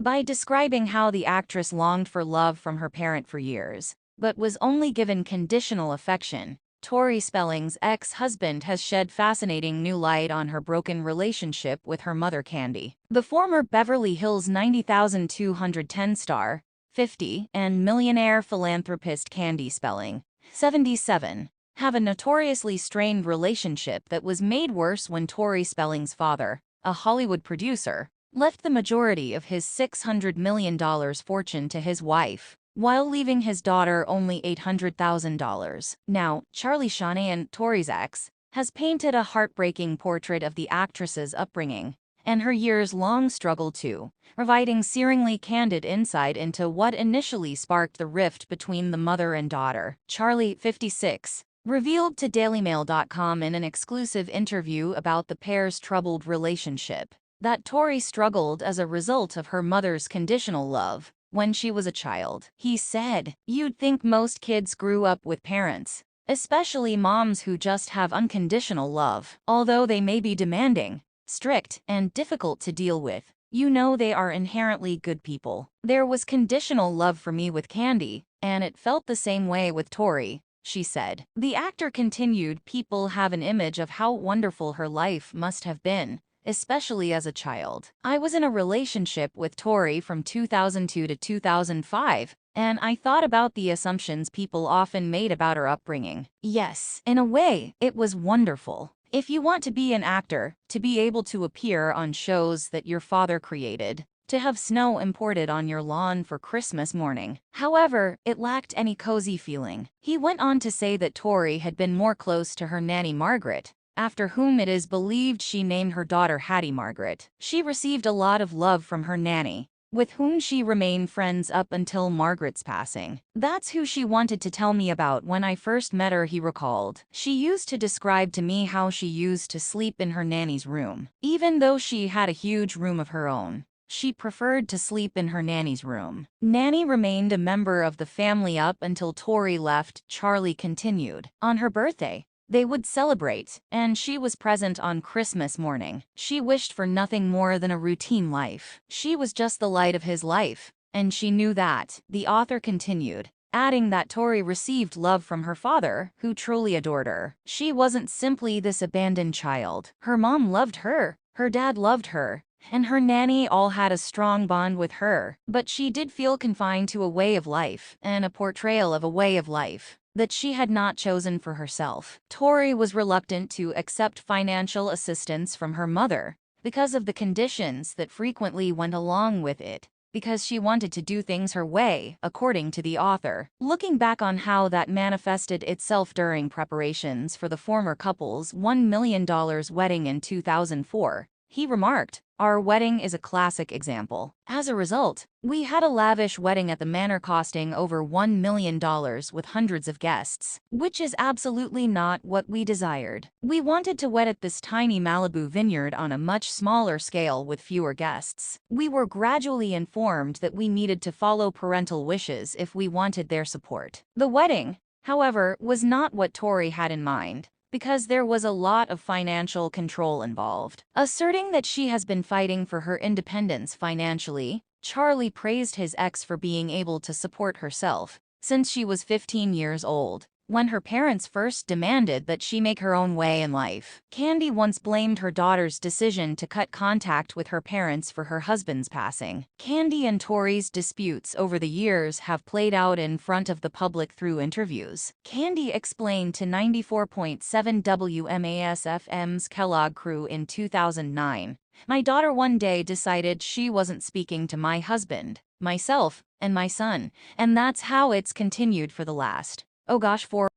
by describing how the actress longed for love from her parent for years, but was only given conditional affection. Tori Spelling's ex-husband has shed fascinating new light on her broken relationship with her mother Candy. The former Beverly Hills 90,210 star, 50, and millionaire philanthropist Candy Spelling, 77, have a notoriously strained relationship that was made worse when Tori Spelling's father, a Hollywood producer, left the majority of his $600 million fortune to his wife, while leaving his daughter only $800,000. Now, Charlie Shanahan, Tori's ex, has painted a heartbreaking portrait of the actress's upbringing and her years-long struggle too, providing searingly candid insight into what initially sparked the rift between the mother and daughter. Charlie, 56, revealed to DailyMail.com in an exclusive interview about the pair's troubled relationship that Tori struggled as a result of her mother's conditional love when she was a child. He said, "You'd think most kids grew up with parents, especially moms who just have unconditional love. Although they may be demanding, strict, and difficult to deal with, you know they are inherently good people. There was conditional love for me with Candy, and it felt the same way with Tori," she said. The actor continued, "People have an image of how wonderful her life must have been, especially as a child. I was in a relationship with Tori from 2002 to 2005, and I thought about the assumptions people often made about her upbringing. Yes, in a way, it was wonderful. If you want to be an actor, to be able to appear on shows that your father created, to have snow imported on your lawn for Christmas morning. However, it lacked any cozy feeling." He went on to say that Tori had been more close to her nanny Margaret, after whom it is believed she named her daughter Hattie Margaret. She received a lot of love from her nanny, with whom she remained friends up until Margaret's passing. "That's who she wanted to tell me about when I first met her," he recalled. "She used to describe to me how she used to sleep in her nanny's room. Even though she had a huge room of her own, she preferred to sleep in her nanny's room. Nanny remained a member of the family up until Tori left," Charlie continued. "On her birthday, they would celebrate, and she was present on Christmas morning. She wished for nothing more than a routine life. She was just the light of his life, and she knew that," the author continued, adding that Tori received love from her father, who truly adored her. "She wasn't simply this abandoned child. Her mom loved her dad loved her, and her nanny all had a strong bond with her. But she did feel confined to a way of life, and a portrayal of a way of life that she had not chosen for herself." Tori was reluctant to accept financial assistance from her mother because of the conditions that frequently went along with it, because she wanted to do things her way, according to the author. Looking back on how that manifested itself during preparations for the former couple's $1 million wedding in 2004, he remarked, "Our wedding is a classic example. As a result, we had a lavish wedding at the manor costing over $1 million with hundreds of guests, which is absolutely not what we desired. We wanted to wed at this tiny Malibu vineyard on a much smaller scale with fewer guests. We were gradually informed that we needed to follow parental wishes if we wanted their support." The wedding, however, was not what Tori had in mind, because there was a lot of financial control involved. Asserting that she has been fighting for her independence financially, Charlie praised his ex for being able to support herself since she was 15 years old, when her parents first demanded that she make her own way in life. Candy once blamed her daughter's decision to cut contact with her parents for her husband's passing. Candy and Tori's disputes over the years have played out in front of the public through interviews. Candy explained to 94.7 WMAS-FM's Kellogg Crew in 2009, "My daughter one day decided she wasn't speaking to my husband, myself, and my son, and that's how it's continued for the last, oh gosh, 4